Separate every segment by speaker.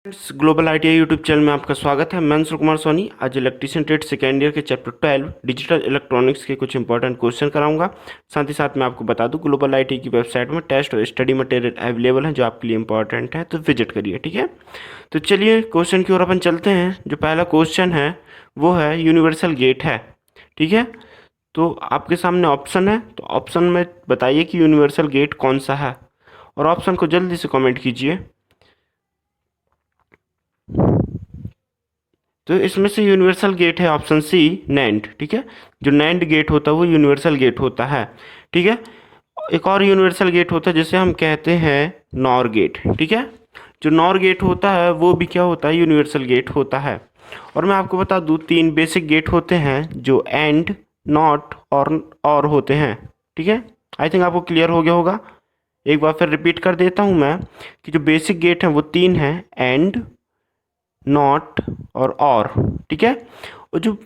Speaker 1: Friends, global ITI YouTube channel में आपका स्वागत है। मैं अंशुल कुमार सोनी आज इलेक्ट्रीशियन ट्रेड सेकेंड ईयर के चैप्टर 12 डिजिटल इलेक्ट्रॉनिक्स के कुछ इंपॉर्टेंट क्वेश्चन कराऊंगा। साथ ही साथ मैं आपको बता दूं ग्लोबल आईटीआई की वेबसाइट में टेस्ट और स्टडी मटेरियल अवेलेबल है जो आपके लिए इंपॉर्टेंट है, तो विजिट करिए। ठीक है, तो चलिए क्वेश्चन की ओर अपन चलते हैं। जो पहला क्वेश्चन है वो है यूनिवर्सल गेट है। ठीक है, तो आपके सामने ऑप्शन है, तो ऑप्शन में बताइए कि यूनिवर्सल गेट कौन सा है, और ऑप्शन को जल्दी से कमेंट कीजिए। तो इसमें से यूनिवर्सल गेट है ऑप्शन सी, नैंड। ठीक है, जो नैंड गेट होता है वो यूनिवर्सल गेट होता है। ठीक है, एक और यूनिवर्सल गेट होता है जिसे हम कहते हैं नॉर गेट। ठीक है, जो नॉर गेट होता है वो भी क्या होता है, यूनिवर्सल गेट होता है। और मैं आपको बता दूं तीन बेसिक गेट होते हैं जो एंड, नॉट और होते हैं। ठीक है, आई थिंक आपको क्लियर हो गया होगा। एक बार फिर रिपीट कर देता हूं मैं कि जो बेसिक गेट हैं वो तीन हैं, एंड, नॉट और। ठीक है, और जो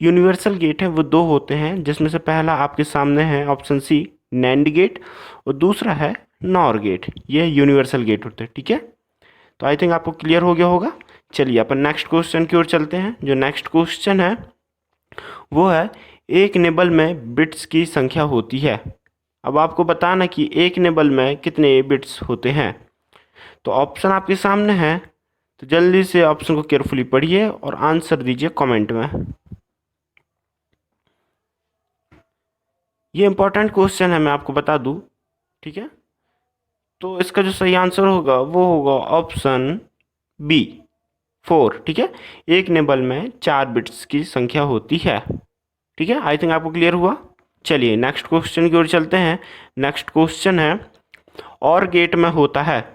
Speaker 1: यूनिवर्सल गेट है वो दो होते हैं, जिसमें से पहला आपके सामने है ऑप्शन सी, नैंड गेट, और दूसरा है नॉर गेट। ये यूनिवर्सल गेट होते हैं। ठीक है, तो आई थिंक आपको क्लियर हो गया होगा। चलिए अपन नेक्स्ट क्वेश्चन की ओर चलते हैं। जो नेक्स्ट क्वेश्चन है वो है एक निबल में बिट्स की संख्या होती है। अब आपको बताना कि एक निबल में कितने बिट्स होते हैं। तो ऑप्शन आपके सामने है, तो जल्दी से ऑप्शन को केयरफुली पढ़िए और आंसर दीजिए कमेंट में। ये इंपॉर्टेंट क्वेश्चन है, मैं आपको बता दूं। ठीक है, तो इसका जो सही आंसर होगा वो होगा ऑप्शन बी, 4। ठीक है, एक निबल में 4 बिट्स की संख्या होती है। ठीक है, आई थिंक आपको क्लियर हुआ। चलिए नेक्स्ट क्वेश्चन की ओर चलते हैं। नेक्स्ट क्वेश्चन है और गेट में होता है।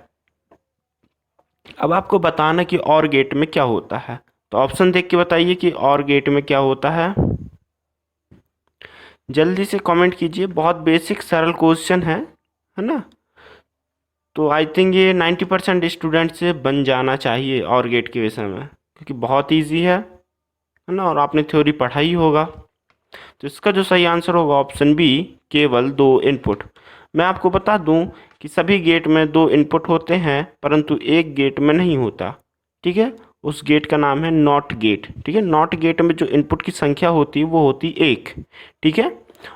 Speaker 1: अब आपको बताना कि और गेट में क्या होता है, तो ऑप्शन देख के बताइए कि और गेट में क्या होता है। जल्दी से कमेंट कीजिए, बहुत बेसिक सरल क्वेश्चन है ना। तो आई थिंक ये 90% स्टूडेंट से बन जाना चाहिए और गेट के विषय में, क्योंकि बहुत इजी है ना, और आपने थ्योरी पढ़ा ही होगा। तो इसका जो सही आंसर होगा ऑप्शन बी, केवल 2 इनपुट। मैं आपको बता दूं कि सभी गेट में 2 इनपुट होते हैं, परंतु एक गेट में नहीं होता। ठीक है, उस गेट का नाम है नॉट गेट। ठीक है, नॉट गेट में जो इनपुट की संख्या होती है वो होती 1। ठीक है,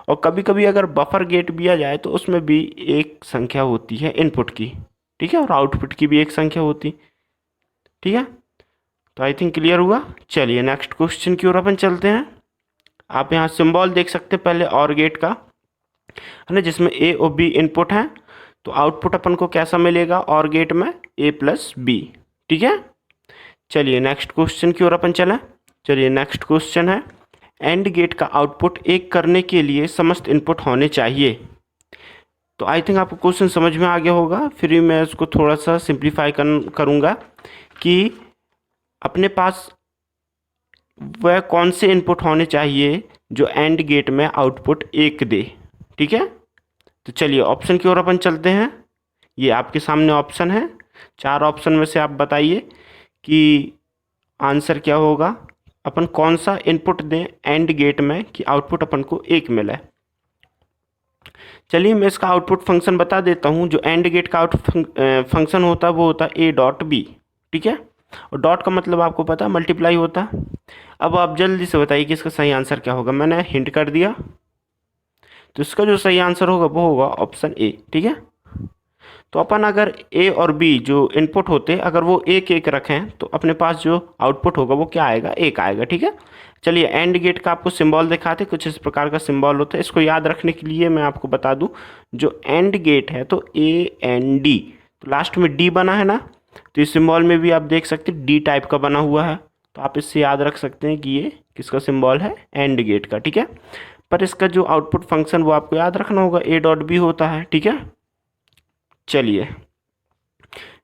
Speaker 1: और कभी कभी अगर बफर गेट भी आ जाए तो उसमें भी एक संख्या होती है इनपुट की। ठीक है, और आउटपुट की भी एक संख्या होती। ठीक है, तो आई थिंक क्लियर हुआ। चलिए नेक्स्ट क्वेश्चन की ओर अपन चलते हैं। आप यहाँ सिंबल देख सकते हैं पहले और गेट का, है ना, जिसमें ए और बी इनपुट हैं। तो आउटपुट अपन को कैसा मिलेगा और गेट में, ए प्लस बी। ठीक है, चलिए नेक्स्ट क्वेश्चन की ओर अपन चलें। चलिए नेक्स्ट क्वेश्चन है एंड गेट का आउटपुट एक करने के लिए समस्त इनपुट होने चाहिए। तो आई थिंक आपको क्वेश्चन समझ में आ गया होगा। फिर मैं उसको थोड़ा सा सिंप्लीफाई करूँगा कि अपने पास वह कौन से इनपुट होने चाहिए जो एंड गेट में आउटपुट 1 दे। ठीक है, तो चलिए ऑप्शन की ओर अपन चलते हैं। ये आपके सामने ऑप्शन है, 4 ऑप्शन में से आप बताइए कि आंसर क्या होगा। अपन कौन सा इनपुट दें एंड गेट में कि आउटपुट अपन को 1 मिले। चलिए मैं इसका आउटपुट फंक्शन बता देता हूँ। जो एंड गेट का फंक्शन होता है वो होता है ए डॉट बी। ठीक है, और डॉट का मतलब आपको पता है मल्टीप्लाई होता है। अब आप जल्दी से बताइए कि इसका सही आंसर क्या होगा। मैंने हिंट कर दिया, तो इसका जो सही आंसर होगा वो होगा ऑप्शन ए। ठीक है, तो अपन अगर ए और बी जो इनपुट होते अगर वो एक एक रखें तो अपने पास जो आउटपुट होगा वो क्या आएगा, 1 आएगा। ठीक है, चलिए एंड गेट का आपको सिंबल दिखाते, कुछ इस प्रकार का सिंबल होता है। इसको याद रखने के लिए मैं आपको बता दूं, जो एंड गेट है तो ए एन डी, तो लास्ट में डी बना है ना, तो इस सिंबल में भी आप देख सकते हैं डी टाइप का बना हुआ है। तो आप इससे याद रख सकते हैं कि ये किसका सिंबल है, एंड गेट का। ठीक है, पर इसका जो आउटपुट फंक्शन वो आपको याद रखना होगा, ए डॉट बी होता है। ठीक है, चलिए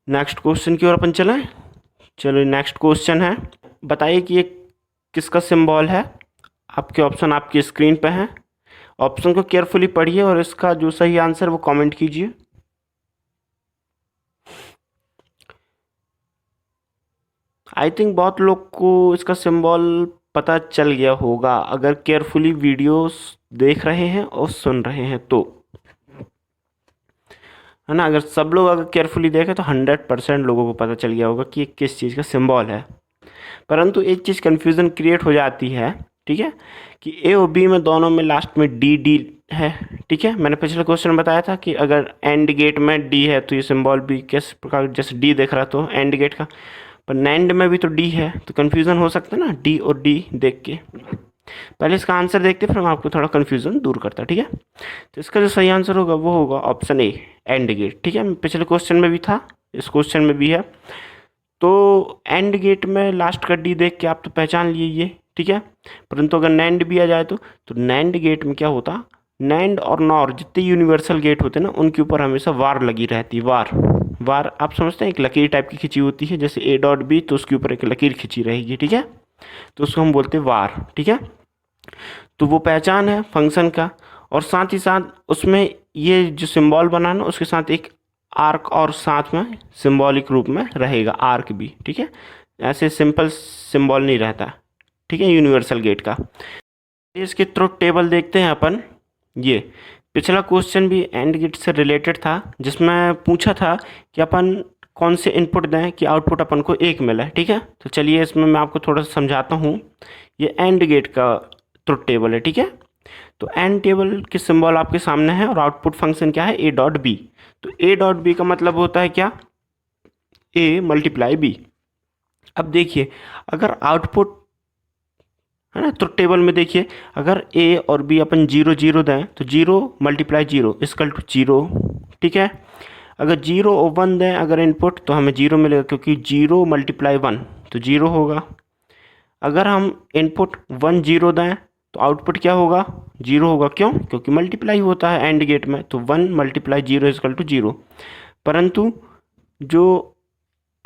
Speaker 1: नेक्स्ट क्वेश्चन की ओर अपन चलें। चलिए नेक्स्ट क्वेश्चन है, बताइए कि ये किसका सिंबल है। आपके ऑप्शन आपकी स्क्रीन पे हैं, ऑप्शन को केयरफुली पढ़िए और इसका जो सही आंसर वो कमेंट कीजिए। आई थिंक बहुत लोग को इसका सिंबल पता चल गया होगा अगर केयरफुली वीडियोस देख रहे हैं और सुन रहे हैं तो, है ना। अगर सब लोग अगर केयरफुली देखें तो 100% लोगों को पता चल गया होगा कि ये किस चीज़ का सिंबल है। परंतु एक चीज़ कन्फ्यूज़न क्रिएट हो जाती है, ठीक है, कि ए और बी में दोनों में लास्ट में डी डी है, ठीक है। मैंने पिछले क्वेश्चन में बताया था कि अगर एंड गेट में डी है तो ये सिंबल भी किस प्रकार, जैसे डी देख रहा तो एंड गेट का, पर नैंड में भी तो डी है, तो कन्फ्यूज़न हो सकता है ना डी और डी देख के। पहले इसका आंसर देखते फिर हम आपको थोड़ा कन्फ्यूज़न दूर करता, ठीक है। तो इसका जो सही आंसर होगा वो होगा ऑप्शन ए, एंड गेट, ठीक है। पिछले क्वेश्चन में भी था, इस क्वेश्चन में भी है। तो एंड गेट में लास्ट का डी देख के आप तो पहचान लिए ये, ठीक है। परंतु अगर नैंड भी आ जाए तो नैंड गेट में क्या होता, नैंड और नॉर जितने यूनिवर्सल गेट होते हैं ना उनके ऊपर हमेशा वार लगी रहती है। वार, वार आप समझते हैं, एक लकीर टाइप की खिंची होती है, जैसे ए डॉट बी तो उसके ऊपर एक लकीर खिंची रहेगी, ठीक है। तो उसको हम बोलते हैं वार, ठीक है। तो वो पहचान है फंक्शन का, और साथ ही साथ उसमें ये जो सिंबल बना ना उसके साथ एक आर्क और साथ में सिंबॉलिक रूप में रहेगा आर्क भी, ठीक है। ऐसे सिंपल सिंबल नहीं रहता, ठीक है, यूनिवर्सल गेट का। इसके ट्रुथ टेबल देखते हैं अपन। ये पिछला क्वेश्चन भी एंड गेट से रिलेटेड था, जिसमें पूछा था कि अपन कौन से इनपुट दें कि आउटपुट अपन को एक मिले, ठीक है। तो चलिए इसमें मैं आपको थोड़ा सा समझाता हूँ। ये एंड गेट का ट्रुथ टेबल है, ठीक है। तो एंड टेबल के सिंबल आपके सामने है और आउटपुट फंक्शन क्या है, ए डॉट बी। तो ए डॉट बी का मतलब होता है क्या, ए मल्टीप्लाई बी। अब देखिए अगर आउटपुट है ना, तो टेबल में देखिए अगर ए और बी अपन 0 0 दें तो 0 मल्टीप्लाई 0 इक्वल टू 0, ठीक है। अगर 0 और 1 दें अगर इनपुट तो हमें 0 मिलेगा, क्योंकि 0 मल्टीप्लाई 1 तो 0 होगा। अगर हम इनपुट 1 0 दें तो आउटपुट क्या होगा, 0 होगा। क्यों, क्योंकि मल्टीप्लाई होता है एंड गेट में, तो 1 मल्टीप्लाई 0 इक्वल टू 0। परंतु जो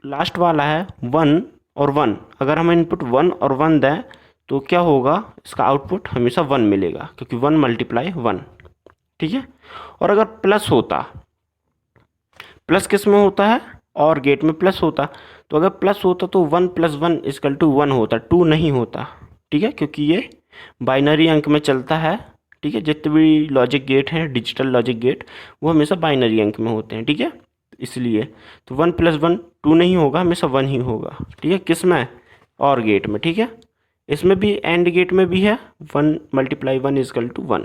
Speaker 1: लास्ट वाला है 1 और 1, अगर हम इनपुट 1 और 1 दें तो क्या होगा, इसका आउटपुट हमेशा 1 मिलेगा, क्योंकि 1 मल्टीप्लाई 1, ठीक है। और अगर प्लस होता, प्लस किस में होता है, और गेट में प्लस होता, तो अगर प्लस होता तो 1 + 1 इक्वल टू 1 होता, 2 नहीं होता, ठीक है, क्योंकि ये बाइनरी अंक में चलता है, ठीक है। जितने भी लॉजिक गेट हैं, डिजिटल लॉजिक गेट, वो हमेशा बाइनरी अंक में होते हैं, ठीक है। इसलिए तो 1 + 1 2 नहीं होगा, हमेशा 1 ही होगा, ठीक है। किस में, और गेट में, ठीक है। इसमें भी एंड गेट में भी है 1 multiply 1 equal to 1।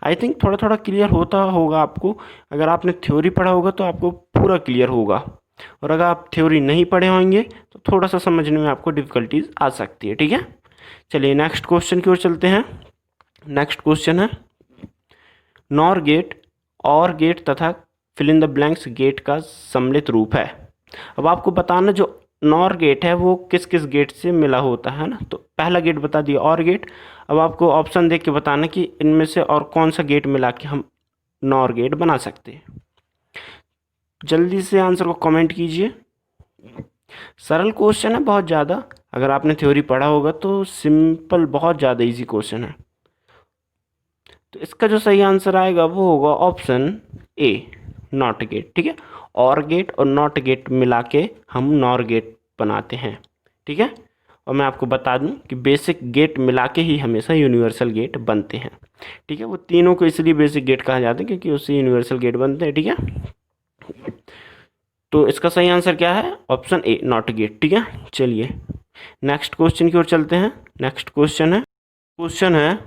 Speaker 1: I think थोड़ा थोड़ा क्लियर होता होगा आपको। अगर आपने थ्योरी पढ़ा होगा तो आपको पूरा क्लियर होगा, और अगर आप थ्योरी नहीं पढ़े होंगे तो थोड़ा सा समझने में आपको डिफ़िकल्टीज आ सकती है, ठीक है। चलिए नेक्स्ट क्वेश्चन की ओर चलते हैं। नेक्स्ट क्वेश्चन है नॉर गेट, और गेट तथा fill in the blanks gate का सम्मिलित रूप है। अब आपको बताना जो नॉर गेट है वो किस किस गेट से मिला होता है ना। तो पहला गेट बता दिया और गेट। अब आपको ऑप्शन देख के बताना कि इनमें से और कौन सा गेट मिला के हम नॉर गेट बना सकते हैं। जल्दी से आंसर को कमेंट कीजिए। सरल क्वेश्चन है बहुत ज़्यादा, अगर आपने थ्योरी पढ़ा होगा तो सिंपल, बहुत ज़्यादा इजी क्वेश्चन है। तो इसका जो सही आंसर आएगा वो होगा ऑप्शन ए, नॉट गेट, ठीक है। और गेट और नॉट गेट मिला के हम नॉर गेट बनाते हैं, ठीक है। और मैं आपको बता दूं कि बेसिक गेट मिला के ही हमेशा यूनिवर्सल गेट बनते हैं, ठीक है। वो तीनों को इसलिए बेसिक गेट कहा जाता है क्योंकि उससे यूनिवर्सल गेट बनते हैं, ठीक है। तो इसका सही आंसर क्या है, ऑप्शन ए, नॉट गेट, ठीक है। चलिए नेक्स्ट क्वेश्चन की ओर चलते हैं। नेक्स्ट क्वेश्चन है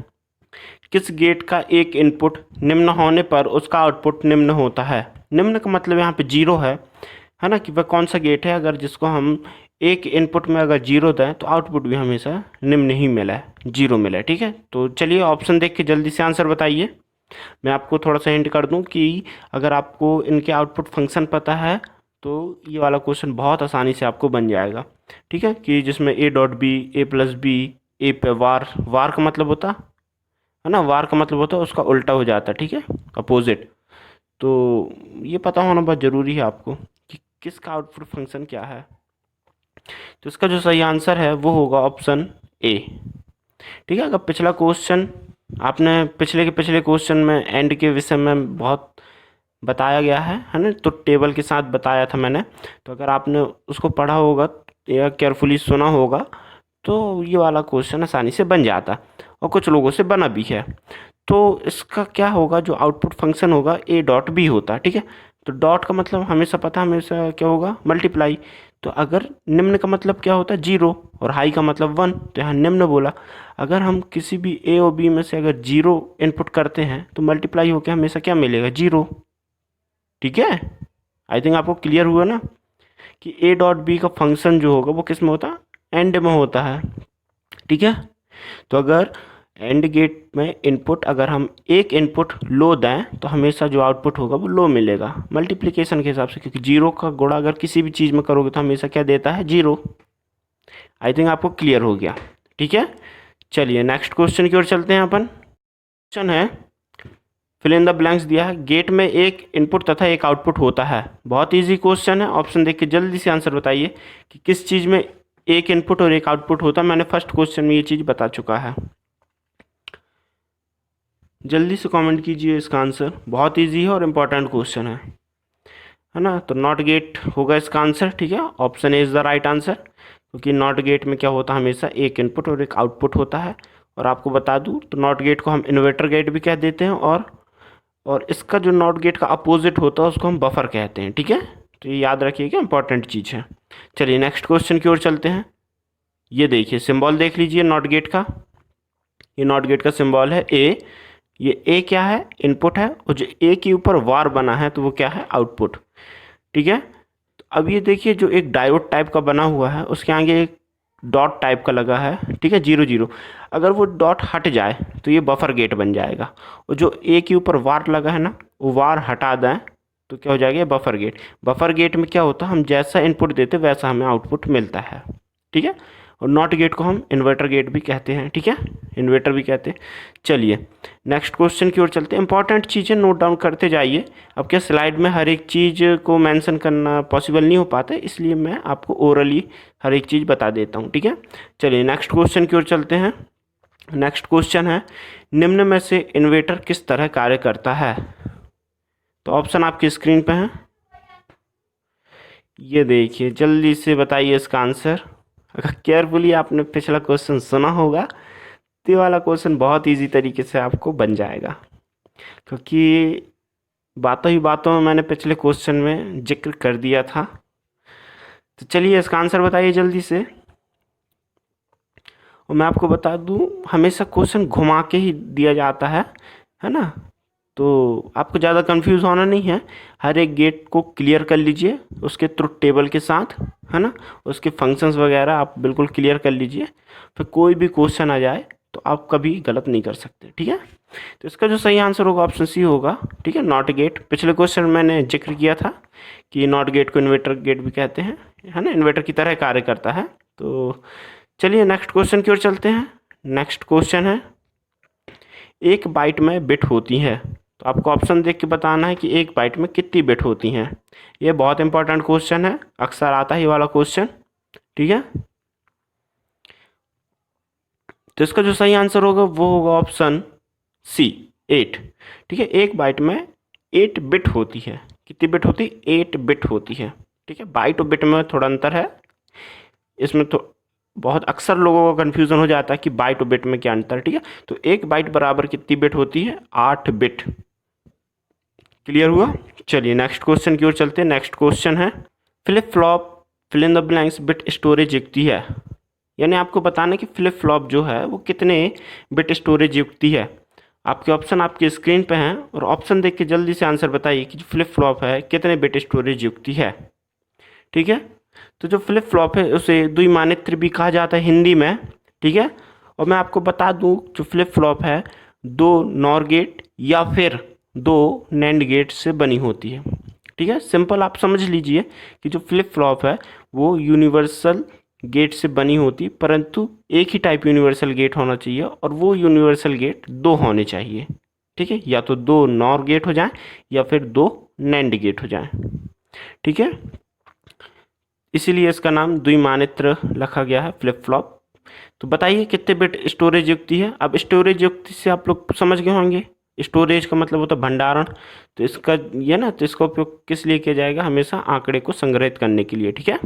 Speaker 1: किस गेट का एक इनपुट निम्न होने पर उसका आउटपुट निम्न होता है। निम्न का मतलब यहाँ पे 0 है ना, कि वह कौन सा गेट है अगर जिसको हम एक इनपुट में अगर 0 दें तो आउटपुट भी हमेशा निम्न ही मिला है, 0 मिला है, ठीक है। तो चलिए ऑप्शन देख के जल्दी से आंसर बताइए। मैं आपको थोड़ा सा हिंट कर दूं कि अगर आपको इनके आउटपुट फंक्शन पता है तो ये वाला क्वेश्चन बहुत आसानी से आपको बन जाएगा, ठीक है। कि जिसमें A dot B, A plus B, A पे वार, वार का मतलब होता है ना, वार का मतलब होता है उसका उल्टा हो जाता है, ठीक है, अपोजिट। तो ये पता होना बहुत ज़रूरी है आपको कि किसका आउटपुट फंक्शन क्या है। तो इसका जो सही आंसर है वो होगा ऑप्शन ए, ठीक है। अगर पिछला क्वेश्चन आपने पिछले क्वेश्चन में एंड के विषय में बहुत बताया गया है ना, तो टेबल के साथ बताया था मैंने। तो अगर आपने उसको पढ़ा होगा या केयरफुली सुना होगा तो ये वाला क्वेश्चन आसानी से बन जाता, और कुछ लोगों से बना भी है। तो इसका क्या होगा, जो आउटपुट फंक्शन होगा ए डॉट बी होता है, ठीक है। तो डॉट का मतलब हमेशा पता, हमेशा क्या होगा, मल्टीप्लाई। तो अगर निम्न का मतलब क्या होता है, जीरो, और हाई का मतलब वन, तो यहाँ निम्न बोला। अगर हम किसी भी ए और बी में से अगर जीरो इनपुट करते हैं तो मल्टीप्लाई होकर हमेशा क्या मिलेगा, जीरो। ठीक है, आई थिंक आपको क्लियर हुआ ना कि ए डॉट बी का फंक्शन जो होगा वो किस में होता है, एंड में होता है। ठीक है, तो अगर एंड गेट में इनपुट अगर हम एक इनपुट लो दें तो हमेशा जो आउटपुट होगा वो लो मिलेगा मल्टीप्लिकेशन के हिसाब से, क्योंकि जीरो का गुणा अगर किसी भी चीज़ में करोगे तो हमेशा क्या देता है, जीरो। आई थिंक आपको क्लियर हो गया। ठीक है, चलिए नेक्स्ट क्वेश्चन की ओर चलते हैं अपन। क्वेश्चन है, फिल इन द ब्लैंक्स दिया है, गेट में एक इनपुट तथा एक आउटपुट होता है। बहुत इजी क्वेश्चन है, ऑप्शन देख के जल्दी से आंसर बताइए कि किस चीज़ में एक इनपुट और एक आउटपुट होता है। मैंने फर्स्ट क्वेश्चन में ये चीज़ बता चुका है। जल्दी से कमेंट कीजिए इसका आंसर, बहुत इजी है और इम्पोर्टेंट क्वेश्चन है ना। तो नॉट गेट होगा इसका आंसर। ठीक है, option A is the right answer, क्योंकि नॉट गेट में क्या होता है, हमेशा एक इनपुट और एक आउटपुट होता है। और आपको बता दूं तो नॉट गेट को हम इन्वर्टर गेट भी कह देते हैं, और इसका जो नॉट गेट का अपोजिट होता है उसको हम बफर कहते हैं। ठीक है, तो ये याद रखिएगा, इंपॉर्टेंट चीज़ है। चलिए नेक्स्ट क्वेश्चन की ओर चलते हैं। ये देखिए सिंबल देख लीजिए नॉट गेट का, ये नॉट गेट का सिंबल है ए। ये ए क्या है, इनपुट है, और जो ए के ऊपर वार बना है तो वो क्या है, आउटपुट। ठीक है, तो अब ये देखिए जो एक डायोड टाइप का बना हुआ है उसके आगे एक डॉट टाइप का लगा है। ठीक है, जीरो जीरो, अगर वो डॉट हट जाए तो ये बफर गेट बन जाएगा। और जो ए के ऊपर वार लगा है ना, वो वार हटा दें तो क्या हो जाएगा, ये बफर गेट। बफर गेट में क्या होता है, हम जैसा इनपुट देते वैसा हमें आउटपुट मिलता है। ठीक है, और नॉट गेट को हम इन्वर्टर गेट भी कहते हैं। ठीक है, इन्वर्टर भी कहते हैं। चलिए नेक्स्ट क्वेश्चन की ओर चलते हैं। इंपॉर्टेंट चीज़ें नोट डाउन करते जाइए। अब क्या स्लाइड में हर एक चीज़ को मेंशन करना पॉसिबल नहीं हो पाता, इसलिए मैं आपको ओरली हर एक चीज़ बता देता हूँ। ठीक है, चलिए नेक्स्ट क्वेश्चन की ओर चलते हैं। नेक्स्ट क्वेश्चन है, निम्न में से इन्वर्टर किस तरह कार्य करता है। तो ऑप्शन आपकी स्क्रीन पे हैं, ये देखिए, जल्दी से बताइए इसका आंसर। अगर केयरफुली आपने पिछला क्वेश्चन सुना होगा तो ये वाला क्वेश्चन बहुत इजी तरीके से आपको बन जाएगा, क्योंकि बातों ही बातों में मैंने पिछले क्वेश्चन में जिक्र कर दिया था। तो चलिए इसका आंसर बताइए जल्दी से। और मैं आपको बता दूं, हमेशा क्वेश्चन घुमा के ही दिया जाता है ना। तो आपको ज़्यादा कंफ्यूज होना नहीं है, हर एक गेट को क्लियर कर लीजिए उसके ट्रुथ टेबल के साथ, है ना। उसके फंक्शंस वगैरह आप बिल्कुल क्लियर कर लीजिए, फिर कोई भी क्वेश्चन आ जाए तो आप कभी गलत नहीं कर सकते। ठीक है, तो इसका जो सही आंसर होगा ऑप्शन सी होगा। ठीक है, नॉट गेट, पिछले क्वेश्चन में मैंने जिक्र किया था कि नॉट गेट को इन्वर्टर गेट भी कहते हैं, है ना, इन्वर्टर की तरह कार्य करता है। तो चलिए नेक्स्ट क्वेश्चन की ओर चलते हैं। नेक्स्ट क्वेश्चन है, एक बाइट में बिट होती है। तो आपको ऑप्शन देख के बताना है कि एक बाइट में कितनी बिट होती हैं। ये बहुत इंपॉर्टेंट क्वेश्चन है, अक्सर आता है ये वाला क्वेश्चन। ठीक है, तो इसका जो सही आंसर होगा वो होगा ऑप्शन सी, 8। ठीक है, एक बाइट में 8 बिट होती है। कितनी बिट होती है, 8 बिट होती है। ठीक है, बाइट और बिट में थोड़ा अंतर है, इसमें तो बहुत अक्सर लोगों का कन्फ्यूज़न हो जाता है कि बाइट और बिट में क्या अंतर है। ठीक है, तो एक बाइट बराबर कितनी बिट होती है, 8 बिट। क्लियर हुआ। चलिए नेक्स्ट क्वेश्चन की ओर चलते हैं। नेक्स्ट क्वेश्चन है, flip flop fill in the blanks bit storage युक्ति है। यानी आपको बताना कि फ्लिप फ्लॉप जो है वो कितने बिट स्टोरेज युक्ति है। आपके ऑप्शन आपकी स्क्रीन पे हैं, और ऑप्शन देख के जल्दी से आंसर बताइए कि जो फ्लिप फ्लॉप है कितने बिट स्टोरेज युक्ति है। ठीक है, तो जो फ्लिप फ्लॉप है उसे द्विमानित्र भी कहा जाता है हिंदी में। ठीक है, और मैं आपको बता दूं जो फ्लिप फ्लॉप है 2 नॉर गेट या फिर 2 नैंड गेट से बनी होती है। ठीक है, सिंपल आप समझ लीजिए कि जो फ्लिप फ्लॉप है वो यूनिवर्सल गेट से बनी होती, परंतु एक ही टाइप यूनिवर्सल गेट होना चाहिए, और वो यूनिवर्सल गेट 2 होने चाहिए। ठीक है, या तो 2 नॉर गेट हो जाएं या फिर 2 नैंड गेट हो जाएं। ठीक है, इसीलिए इसका नाम द्विमानित्र रखा गया है, फ्लिप फ्लॉप। तो बताइए कितने बिट स्टोरेज युक्ति है। अब स्टोरेज युक्ति से आप लोग समझ गए होंगे, स्टोरेज का मतलब होता है भंडारण। तो इसका ये ना, तो इसका उपयोग किस लिए किया जाएगा, हमेशा आंकड़े को संग्रहित करने के लिए। ठीक है,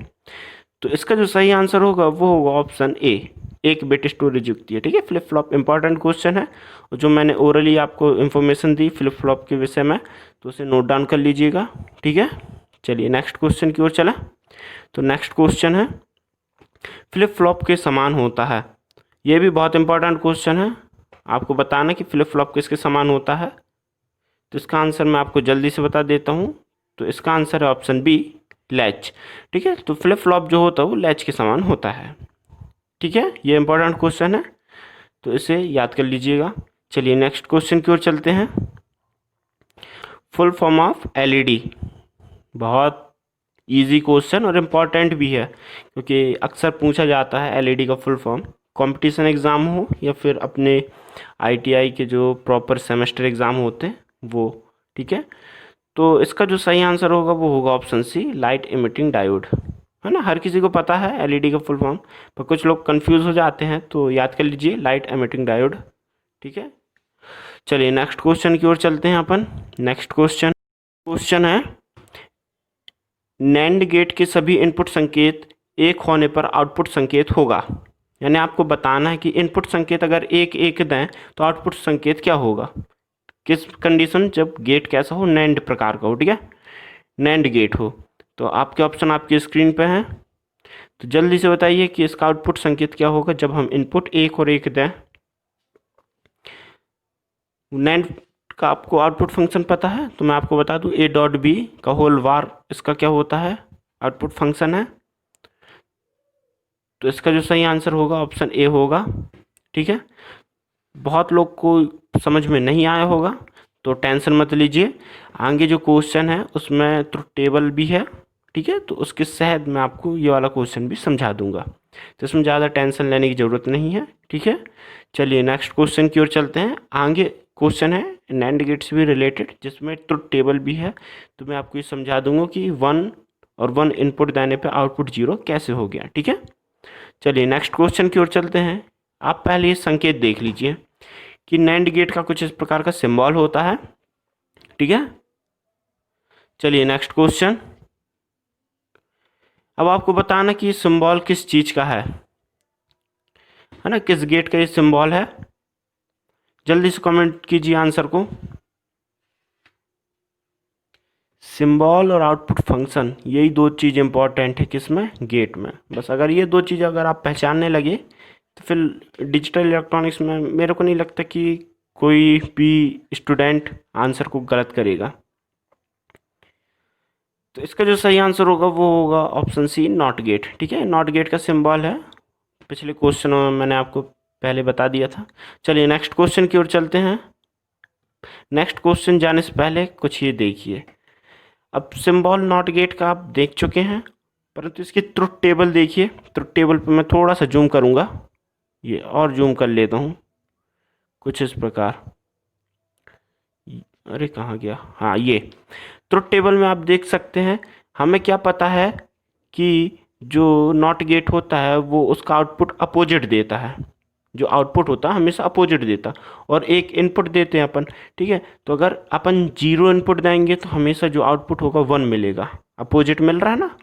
Speaker 1: तो इसका जो सही आंसर होगा वो होगा ऑप्शन ए, 1 बिट स्टोरेज युक्त है। ठीक है, फ्लिप फ्लॉप इंपॉर्टेंट क्वेश्चन है, और जो मैंने ओरली आपको इन्फॉर्मेशन दी फ्लिप फ्लॉप के विषय में, तो उसे नोट डाउन कर लीजिएगा। ठीक है, चलिए नेक्स्ट क्वेश्चन की ओर चला। तो नेक्स्ट क्वेश्चन है, फ्लिप फ्लॉप के समान होता है। ये भी बहुत इंपॉर्टेंट क्वेश्चन है, आपको बताना कि फ्लिप फ्लॉप किसके समान होता है। तो इसका आंसर मैं आपको जल्दी से बता देता हूँ। तो इसका आंसर है ऑप्शन बी, लैच। ठीक है, तो फ्लिप फ्लॉप जो होता है वो लैच के समान होता है। ठीक है, ये इंपॉर्टेंट क्वेश्चन है, तो इसे याद कर लीजिएगा। चलिए नेक्स्ट क्वेश्चन की ओर चलते हैं। फुल फॉर्म ऑफ एलईडी, बहुत इजी क्वेश्चन और इम्पॉर्टेंट भी है, क्योंकि अक्सर पूछा जाता है एलईडी का फुल फॉर्म, कंपटीशन एग्ज़ाम हो या फिर अपने आईटीआई के जो प्रॉपर सेमेस्टर एग्ज़ाम होते हैं वो। ठीक है, तो इसका जो सही आंसर होगा वो होगा option C, light emitting diode. है ना, हर किसी को पता है एलईडी का फुल फॉर्म, पर कुछ लोग कंफ्यूज हो जाते हैं, तो याद कर लीजिए लाइट इमिटिंग डायोड। ठीक है, चलिए नेक्स्ट क्वेश्चन की ओर चलते हैं अपन। नेक्स्ट क्वेश्चन है, नैंड गेट के सभी इनपुट संकेत एक होने पर आउटपुट संकेत होगा। यानी आपको बताना है कि इनपुट संकेत अगर एक एक दें तो आउटपुट संकेत क्या होगा, किस कंडीशन, जब गेट कैसा हो, नैंड प्रकार का हो। ठीक है, नैंड गेट हो। तो आपके ऑप्शन आपकी स्क्रीन पे हैं, तो जल्दी से बताइए कि इसका आउटपुट संकेत क्या होगा जब हम इनपुट एक और एक दें। नैंड का आपको आउटपुट फंक्शन पता है, तो मैं आपको बता दूं, ए डॉट बी का होल वार इसका क्या होता है, आउटपुट फंक्शन है। तो इसका जो सही आंसर होगा ऑप्शन ए होगा। ठीक है, बहुत लोग को समझ में नहीं आया होगा, तो टेंशन मत लीजिए, आगे जो क्वेश्चन है उसमें ट्रुथ टेबल भी है। ठीक है, तो उसके सहज मैं आपको ये वाला क्वेश्चन भी समझा दूंगा, तो इसमें ज़्यादा टेंशन लेने की ज़रूरत नहीं है। ठीक है, चलिए नेक्स्ट क्वेश्चन की ओर चलते हैं। आगे क्वेश्चन है नैंड गेट से भी रिलेटेड, जिसमें ट्रुथ टेबल भी है, तो मैं आपको ये समझा दूंगा कि 1 और 1 इनपुट देने पे आउटपुट 0 कैसे हो गया। ठीक है, चलिए नेक्स्ट क्वेश्चन की ओर चलते हैं। आप पहले ये संकेत देख लीजिए कि नैंड गेट का कुछ इस प्रकार का सिंबल होता है। ठीक है, चलिए नेक्स्ट क्वेश्चन। अब आपको बताना कि ये सिंबल किस चीज का है ना, किस गेट का ये सिंबल है। जल्दी से कमेंट कीजिए आंसर को। सिंबल और आउटपुट फंक्शन, यही दो चीज़ इंपॉर्टेंट है किसमें, गेट में। बस अगर ये दो चीज़ अगर आप पहचानने लगे तो फिर डिजिटल इलेक्ट्रॉनिक्स में मेरे को नहीं लगता कि कोई भी स्टूडेंट आंसर को गलत करेगा। तो इसका जो सही आंसर होगा वो होगा ऑप्शन सी, नॉट गेट। ठीक है, नॉट गेट का सिंबल है, पिछले क्वेश्चन में मैंने आपको पहले बता दिया था। चलिए नेक्स्ट क्वेश्चन की ओर चलते हैं। नेक्स्ट क्वेश्चन जाने से पहले कुछ ये देखिए, अब सिंबल नॉट गेट का आप देख चुके हैं, परंतु इसकी ट्रुथ टेबल देखिए। ट्रुथ टेबल पर मैं थोड़ा सा जूम करूँगा, ये और जूम कर लेता हूँ कुछ इस प्रकार। अरे कहाँ गया, हाँ ये ट्रुथ टेबल में आप देख सकते हैं। हमें क्या पता है कि जो नॉट गेट होता है वो उसका आउटपुट अपोजिट देता है, जो आउटपुट होता है हमेशा अपोजिट देता, और एक इनपुट देते हैं अपन। ठीक है, तो अगर अपन 0 इनपुट देंगे तो हमेशा जो आउटपुट होगा 1 मिलेगा, अपोजिट मिल रहा है ना।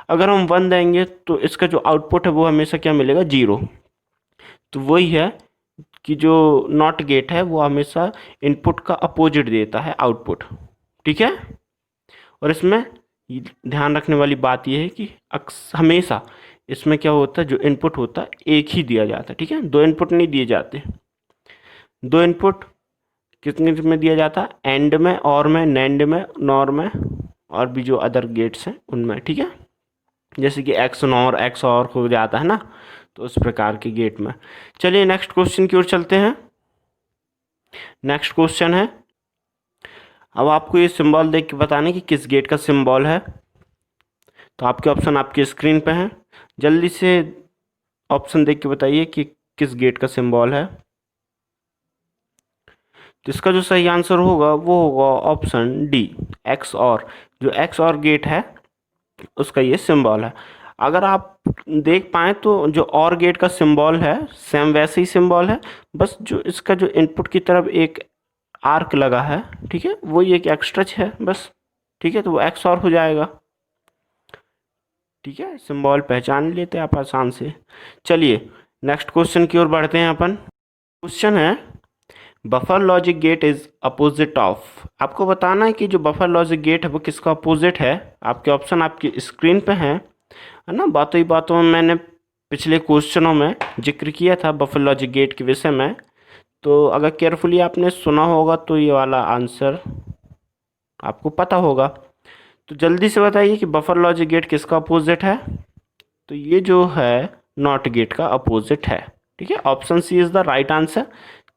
Speaker 1: अगर हम 1 देंगे तो इसका जो आउटपुट है वो हमेशा क्या मिलेगा, 0। तो वही है कि जो नॉट गेट है वो हमेशा इनपुट का अपोजिट देता है आउटपुट। ठीक है, और इसमें ध्यान रखने वाली बात यह है कि हमेशा इसमें क्या होता है, जो इनपुट होता है एक ही दिया जाता है। ठीक है, 2 इनपुट नहीं दिए जाते। 2 इनपुट कितने में दिया जाता है, एंड में, और में, नैंड में, नॉर में, और भी जो अदर गेट्स हैं उनमें। ठीक है, जैसे कि एक्स नॉर, एक्स और हो जाता है ना, तो उस प्रकार के गेट में। चलिए नेक्स्ट क्वेश्चन की ओर चलते हैं। नेक्स्ट क्वेश्चन है, अब आपको ये सिंबल देख के बताना कि किस गेट का सिंबल है। तो आपके ऑप्शन आपकी स्क्रीन पे हैं, जल्दी से ऑप्शन देख के बताइए कि किस गेट का सिंबल है। तो इसका जो सही आंसर होगा वो होगा ऑप्शन डी, एक्स और। जो एक्स और गेट है उसका ये सिंबल है। अगर आप देख पाएँ तो जो और गेट का सिंबल है सेम वैसे ही सिंबल है, बस जो इसका जो इनपुट की तरफ एक आर्क लगा है, ठीक है, वो ये एक एक्स्ट्रा है बस। ठीक है, तो वो एक्स और हो जाएगा। ठीक है, सिंबल पहचान लेते हैं आप आसान से। चलिए नेक्स्ट क्वेश्चन की ओर बढ़ते हैं अपन। क्वेश्चन है buffer logic gate is opposite of. आपको बताना है कि जो बफर लॉजिक गेट है वो किसका अपोजिट है। आपके ऑप्शन आपकी स्क्रीन पे हैं, है ना। बातों ही बातों में मैंने पिछले क्वेश्चनों में जिक्र किया था बफर लॉजिक गेट के विषय में, तो अगर केयरफुली आपने सुना होगा तो ये वाला आंसर आपको पता होगा। तो जल्दी से बताइए कि बफर लॉजिक गेट किसका अपोजिट है। तो ये जो है नॉट गेट का अपोजिट है। ठीक है, option C is the right answer.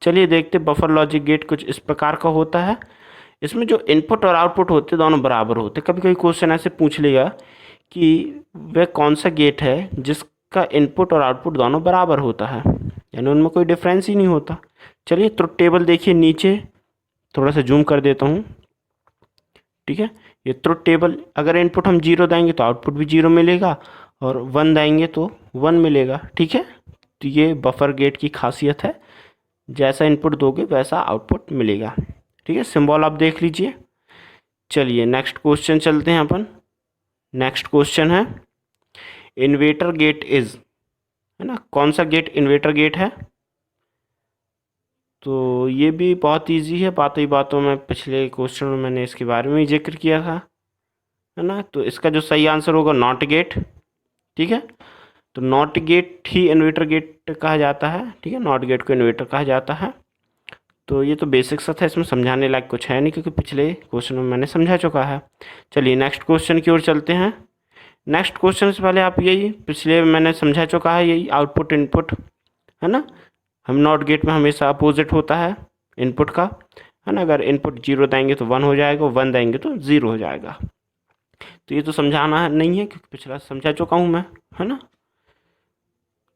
Speaker 1: चलिए देखते बफर लॉजिक गेट कुछ इस प्रकार का होता है। इसमें जो इनपुट और आउटपुट होते दोनों बराबर होते। कभी कभी क्वेश्चन ऐसे पूछ लेगा कि वह कौन सा गेट है जिसका इनपुट और आउटपुट दोनों बराबर होता है, यानी उनमें कोई डिफरेंस ही नहीं होता। चलिए तो टेबल देखिए नीचे, थोड़ा सा जूम कर देता हूँ। ठीक है, ये ट्रुथ टेबल, अगर इनपुट हम 0 देंगे तो आउटपुट भी 0 मिलेगा, और 1 देंगे तो 1 मिलेगा। ठीक है, तो ये बफर गेट की खासियत है, जैसा इनपुट दोगे वैसा आउटपुट मिलेगा। ठीक है, सिंबल आप देख लीजिए। चलिए नेक्स्ट क्वेश्चन चलते हैं अपन। नेक्स्ट क्वेश्चन है इन्वेटर गेट इज, है ना, कौन सा गेट इन्वेटर गेट है। तो ये भी बहुत इजी है, बातों ही बातों में पिछले क्वेश्चन में मैंने इसके बारे में ही जिक्र किया था, है ना। तो इसका जो सही आंसर होगा नॉट गेट। ठीक है, तो नॉट गेट ही इन्वर्टर गेट कहा जाता है। ठीक है, नॉट गेट को इन्वर्टर कहा जाता है। तो ये तो बेसिक सा था, इसमें समझाने लायक कुछ है नहीं क्योंकि पिछले क्वेश्चन में मैंने समझा चुका है। चलिए नेक्स्ट क्वेश्चन की ओर चलते हैं। नेक्स्ट क्वेश्चन से पहले आप यही पिछले मैंने समझा चुका है, यही आउटपुट इनपुट, है ना। हम नॉट गेट में हमेशा अपोजिट होता है इनपुट का, है ना। अगर इनपुट 0 देंगे तो 1 हो जाएगा, 1 देंगे तो 0 हो जाएगा। तो ये तो समझाना नहीं है क्योंकि पिछला समझा चुका हूँ मैं, है ना।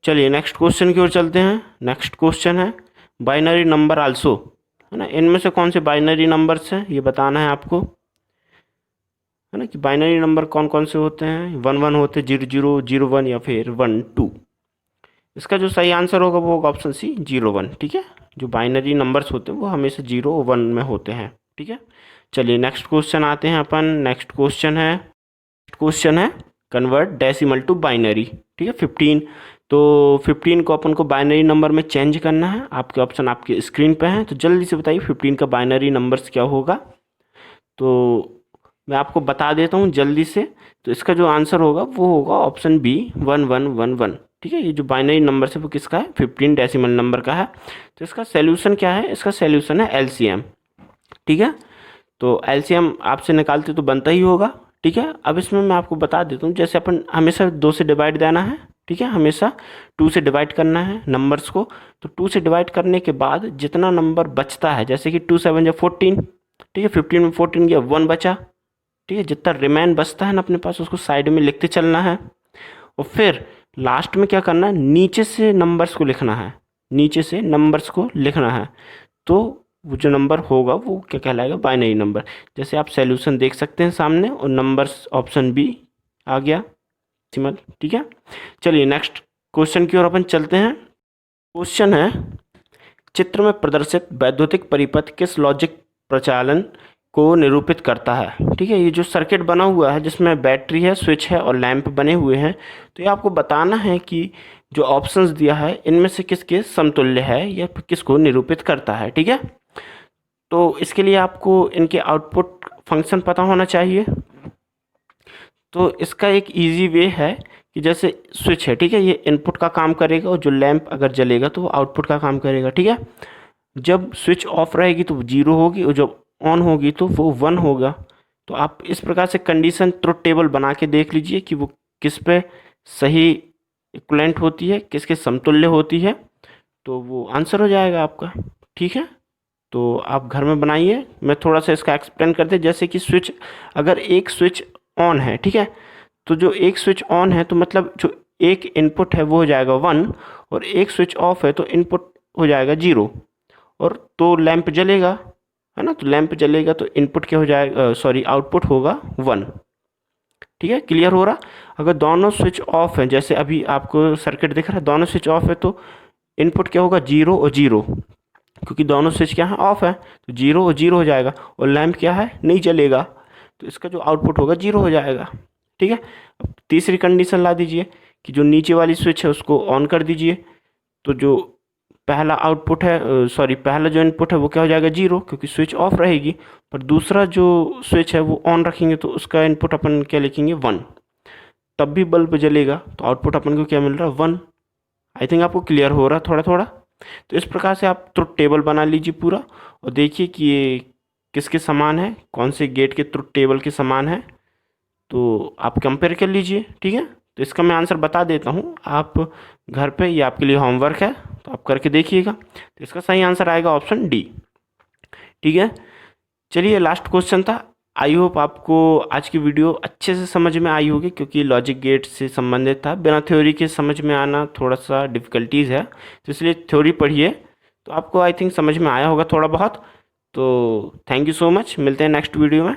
Speaker 1: चलिए नेक्स्ट क्वेश्चन की ओर चलते हैं। नेक्स्ट क्वेश्चन है बाइनरी नंबर आल्सो, है ना। इनमें से कौन से बाइनरी नंबर्स हैं ये बताना है आपको, है ना, कि बाइनरी नंबर कौन कौन से होते हैं। 1 1 होते, 0 0 0 1 या फिर 1 2। इसका जो सही आंसर होगा वो होगा ऑप्शन सी 0 1। ठीक है, जो बाइनरी नंबर्स होते हैं वो हमेशा 0 1 में होते हैं। ठीक है, चलिए नेक्स्ट क्वेश्चन आते हैं अपन। नेक्स्ट क्वेश्चन है कन्वर्ट डेसिमल टू बाइनरी। ठीक है, 15। तो 15 को अपन को बाइनरी नंबर में चेंज करना है। आपके ऑप्शन आपके स्क्रीन पे हैं, तो जल्दी से बताइए 15 का बाइनरी नंबर्स क्या होगा। तो मैं आपको बता देता हूँ जल्दी से। तो इसका जो आंसर होगा वो होगा ऑप्शन बी 1 1 1 1। ठीक है, ये जो बाइनरी नंबर है वो किसका है, 15 डेसिमल नंबर का है। तो इसका सॉल्यूशन क्या है, इसका सॉल्यूशन है एलसीएम। ठीक है, तो एलसीएम आपसे निकालते तो बनता ही होगा। ठीक है, अब इसमें मैं आपको बता देता हूँ, जैसे अपन हमेशा 2 से डिवाइड देना है। ठीक है, हमेशा 2 से डिवाइड करना है नंबर्स को। तो 2 से डिवाइड करने के बाद जितना नंबर बचता है, जैसे कि 2 7 या 14। ठीक है, 15 में 14 गया, 1 बचा। ठीक है, जितना रिमेन बचता है ना अपने पास उसको साइड में लिखते चलना है, और फिर लास्ट में क्या करना है, नीचे से नंबर्स को लिखना है। नीचे से नंबर्स को लिखना है, तो वो जो नंबर होगा वो क्या कहलाएगा, बाइनरी नंबर। जैसे आप सॉल्यूशन देख सकते हैं सामने, और नंबर्स ऑप्शन बी आ गया सिमल। ठीक है, चलिए नेक्स्ट क्वेश्चन की ओर अपन चलते हैं। क्वेश्चन है चित्र में प्रदर्शित वैद्युतिक परिपथ किस लॉजिक प्रचालन को निरूपित करता है। ठीक है, ये जो सर्किट बना हुआ है जिसमें बैटरी है, स्विच है और लैंप बने हुए हैं, तो ये आपको बताना है कि जो ऑप्शंस दिया है इनमें से किसके समतुल्य है या किसको निरूपित करता है। ठीक है, तो इसके लिए आपको इनके आउटपुट फंक्शन पता होना चाहिए। तो इसका एक इजी वे है कि जैसे स्विच है, ठीक है, ये इनपुट का काम करेगा, और जो लैंप अगर जलेगा तो वो आउटपुट का काम करेगा। ठीक है, जब स्विच ऑफ रहेगी तो वो 0 होगी, और जब ऑन होगी तो वो 1 होगा। तो आप इस प्रकार से कंडीशन ट्रुथ टेबल बना के देख लीजिए कि वो किस पे सही इक्वलेंट होती है, किसके समतुल्य होती है, तो वो आंसर हो जाएगा आपका। ठीक है, तो आप घर में बनाइए। मैं थोड़ा सा इसका एक्सप्लेन करते, जैसे कि स्विच, अगर एक स्विच ऑन है, ठीक है, तो जो एक स्विच ऑन है तो मतलब जो एक इनपुट है वो हो जाएगा 1, और एक स्विच ऑफ है तो इनपुट हो जाएगा 0, और तो लैंप जलेगा, है ना। तो लैंप जलेगा तो इनपुट क्या हो जाएगा, सॉरी आउटपुट होगा 1। ठीक है, क्लियर हो रहा। अगर दोनों स्विच ऑफ हैं, जैसे अभी आपको सर्किट दिख रहा है, दोनों स्विच ऑफ है तो इनपुट क्या होगा, 0 और 0, क्योंकि दोनों स्विच क्या है, ऑफ है, तो 0 और 0 हो जाएगा, और लैंप क्या है, नहीं जलेगा, तो इसका जो आउटपुट होगा 0 हो जाएगा। ठीक है, अब तीसरी कंडीशन ला दीजिए कि जो नीचे वाली स्विच है उसको ऑन कर दीजिए, तो जो पहला आउटपुट है सॉरी पहला जो इनपुट है वो क्या हो जाएगा 0, क्योंकि स्विच ऑफ रहेगी। पर दूसरा जो स्विच है वो ऑन रखेंगे तो उसका इनपुट अपन क्या लिखेंगे 1, तब भी बल्ब जलेगा। तो आउटपुट अपन को क्या मिल रहा है 1। आई थिंक आपको क्लियर हो रहा है थोड़ा थोड़ा। तो इस प्रकार से आप ट्रुथ टेबल बना लीजिए पूरा, और देखिए कि ये किसके समान है, कौन से गेट के ट्रुथ टेबल के समान है। तो आप कंपेयर कर लीजिए, ठीक है। तो इसका मैं आंसर बता देता हूँ, आप घर पे, ये आपके लिए होमवर्क है, तो आप करके देखिएगा। तो इसका सही आंसर आएगा ऑप्शन डी, ठीक है। चलिए लास्ट क्वेश्चन था। आई होप आपको आज की वीडियो अच्छे से समझ में आई होगी, क्योंकि लॉजिक गेट से संबंधित था। बिना थ्योरी के समझ में आना थोड़ा सा डिफ़िकल्टीज़ है, तो इसलिए थ्योरी पढ़िए, तो आपको आई थिंक समझ में आया होगा थोड़ा बहुत। तो थैंक यू सो मच, मिलते हैं नेक्स्ट वीडियो में।